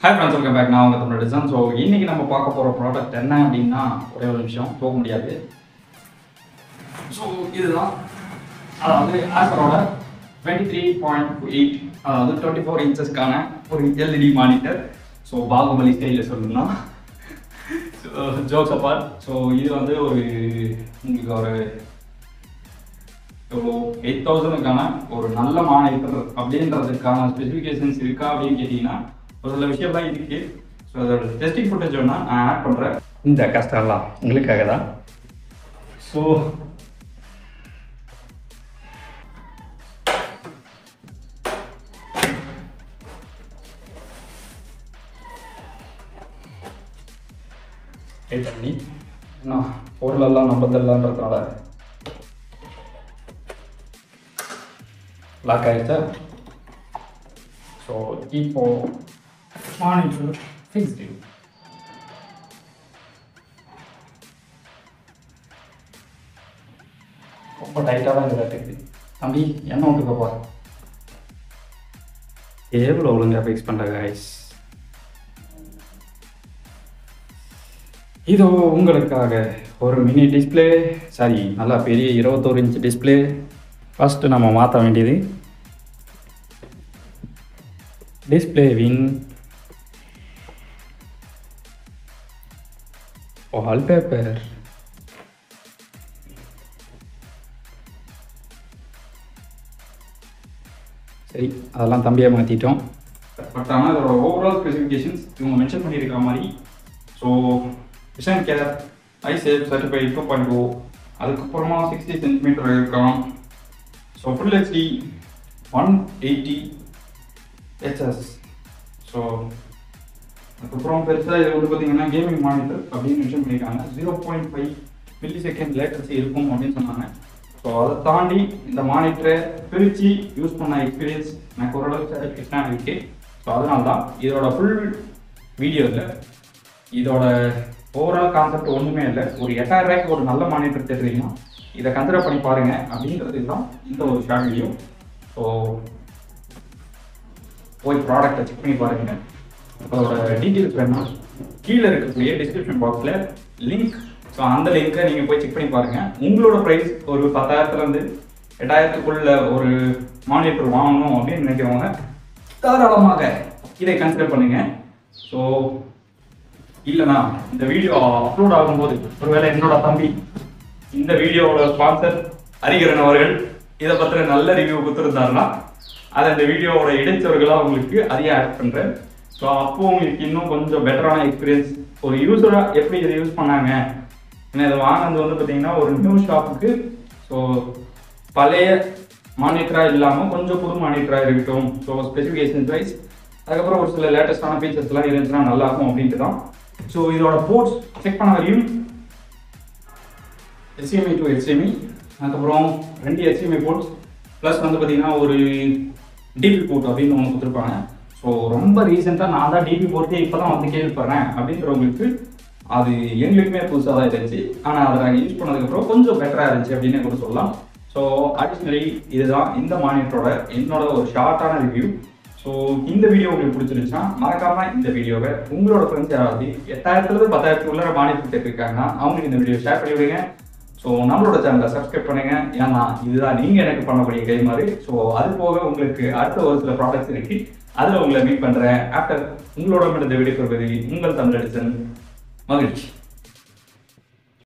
Hi friends, welcome back. நான் உங்கள் Tamil டிசன். So இன்றைக்கி நம்ம பார்க்க போகிற ப்ராடக்ட் என்ன அப்படின்னா ஒரே ஒரு நிமிஷம் போக முடியாது. ஸோ இதுதான் அதாவது ஆசரோட 23.8 அதாவது 24 இன்ச்சஸ்க்கான ஒரு எல்இடி மானிட்டர். ஸோ பாகுபலி ஸ்டைலில் சொல்லணும்னா ஜோக்ஸ் அப்பார்ட். ஸோ இது வந்து ஒரு உங்களுக்கு ஒரு எவ்வளோ 8000க்கான ஒரு நல்ல மானிட்டர் அப்படின்றதுக்கான ஸ்பெசிஃபிகேஷன்ஸ் இருக்கா அப்படின்னு கேட்டிங்கன்னா ஒரு சில விஷயம்லாம் இருக்குது. ஸோ அதோட டெஸ்டிங் ஃபுட்டேஜ் வேணால் நான் ஆட் பண்ணுறேன். இந்த கஷ்டம்லாம் உங்களுக்காக தான். ஸோ பண்ணி நான் பொருளெல்லாம் நம்பத்தரலான்றதுனால லாக் ஆகிடுச்சா. ஸோ இப்போ மானிட்டர் ஃபிக்ஸ்டு. ரொம்ப டைட்டாக தான் இருக்குது தம்பி, என்ன விட்டுக்கப்பா எவ்வளோ ஒழுங்காக ஃபிக்ஸ் பண்ணுற கைஸ். இதோ உங்களுக்காக ஒரு மினி டிஸ்பிளே, சாரி நல்லா பெரிய 21 இன்ச் டிஸ்பிளே. ஃபஸ்ட்டு நம்ம மாற்ற வேண்டியது டிஸ்பிளேவின் வால்பேப்பர். சரி, அதெல்லாம் தம்பியாக மாற்றிட்டோம். பட் ஆனால் அதோட ஓவரால் ஸ்பெசிஃபிகேஷன்ஸ் இவங்க மென்ஷன் பண்ணியிருக்கிற மாதிரி. ஸோ விஷன் கேர் ஐசேஃப் சர்டிஃபைட் 2.0, அதுக்கப்புறமா 60 சென்டிமீட்டர் இருக்கலாம். So full HD 180 HS. So அதுக்கப்புறம் பெருசாக இது வந்து பார்த்தீங்கன்னா கேமிங் மானிட்டர் அப்படின்னு மென்ஷன் பண்ணியிருக்காங்க. 0.5 மில்லி-செகண்ட் லேட்டன்சி இருக்கும் அப்படின்னு சொன்னாங்க. ஸோ அதை தாண்டி இந்த மானிட்டரை பிரித்து யூஸ் பண்ண எக்ஸ்பீரியன்ஸ் எனக்கு ஓரளவுக்கு சாட்டிஸ்ஃபேக்ஷனாக இருக்குது. ஸோ அதனால தான் இதோட ஃபுல் வீடியோ இல்லை, இதோட ஓவரால் கான்செப்ட் ஒன்றுமே இல்லை. ஒரு 8000 ரூபாய்க்கு ஒரு நல்ல மானிட்டர் தேடுறீங்கன்னா இதை கன்சிடர் பண்ணி பாருங்கள் அப்படின்றது தான் இந்த ஒரு ஷார்ட் வீடியோ. ஸோ போய் ப்ராடக்டை செக் பண்ணி பாருங்கள். அதோட டீட்டெயில்ஸ் வேணும் கீழே இருக்கக்கூடிய டிஸ்கிரிப்ஷன் பாக்ஸில் லிங்க். ஸோ அந்த லிங்க்கை நீங்கள் போய் செக் பண்ணி பாருங்கள். உங்களோட ப்ரைஸ் ஒரு 10,000லேருந்து 8,000க்குள்ள ஒரு மானிட்டர் வாங்கணும் அப்படின்னு நினைக்கிறவங்க தாராளமாக இதை கன்சிடர் பண்ணுங்கள். ஸோ இல்லைனா இந்த வீடியோ அப்லோட் ஆகும்போது ஒருவேளை என்னோட தம்பி இந்த வீடியோவோட ஸ்பான்சர் ஹரிகரன் அவர்கள் இதை பற்றின நல்ல ரிவ்யூ கொடுத்துருந்தாருன்னா அதை இந்த வீடியோவோட இடைச்சவர்களாக உங்களுக்கு அதையே ஆட் பண்ணுறேன். ஸோ அப்போது உங்களுக்கு இன்னும் கொஞ்சம் பெட்டரான எக்ஸ்பீரியன்ஸ் ஒரு யூஸராக எப்படி இதை யூஸ் பண்ணாங்க. ஏன்னா இதை வாங்கினது வந்து பார்த்தீங்கன்னா ஒரு நியூ ஷாப்புக்கு. ஸோ பழைய மானிட்டராக இல்லாமல் கொஞ்சம் புது மானிட்டராக இருக்கட்டும். ஸோ ஸ்பெசிஃபிகேஷன்ஸ் வைஸ் அதுக்கப்புறம் ஒரு சில லேட்டஸ்டான ஃபீச்சர்ஸ்லாம் இருந்துச்சுன்னா நல்லாயிருக்கும் அப்படின்ட்டு தான். ஸோ இதோட போர்ட்ஸ் செக் பண்ண வரையும் HDMI to HDMI, அதுக்கப்புறம் 2 HDMI போர்ட்ஸ் ப்ளஸ் வந்து பார்த்தீங்கன்னா ஒரு டிபி போர்ட் அப்படின்னு ஒன்று கொடுத்துருப்பாங்க. ஸோ ரொம்ப ரீசெண்டாக நான் தான் டிபி போர்ட்டே இப்போ தான் வந்து கேள்விப்படுறேன் அப்படின்றவங்களுக்கு அது எங்களுக்குமே புதுசாக தான் இருந்துச்சு. ஆனால் அதை நாங்கள் யூஸ் பண்ணதுக்கப்புறம் கொஞ்சம் பெட்டராக இருந்துச்சு அப்படின்னு கூட சொல்லலாம். ஸோ அடிஷ்னலி இதுதான் இந்த மானிட்டரோட என்னோட ஒரு ஷார்ட்டான ரிவ்யூ. ஸோ இந்த வீடியோ உங்களுக்கு பிடிச்சிருந்துச்சுன்னா மறக்காமல் இந்த வீடியோவை உங்களோட ஃப்ரெண்ட்ஸ் யாராவது 8000லேருந்து 10,000 மானிட்டர் கேட்டிருக்காங்கன்னா அவங்களுக்கு இந்த வீடியோ ஷேர் பண்ணி விடுங்க. ஸோ நம்மளோட சேனலை சப்ஸ்கிரைப் பண்ணுங்கள். ஏன்னா இதுதான் நீங்கள் எனக்கு பண்ணக்கூடிய கை மாதிரி. ஸோ அது போக உங்களுக்கு அடுத்த ஒரு சில ப்ராடக்ட்ஸ் இருக்குது, அதில் உங்களை மீட் பண்ணுறேன். ஆஃப்டர் உங்களோட இந்த வீடியோ பெறுவது உங்கள் தமிழ் டிசன். மகிழ்ச்சி.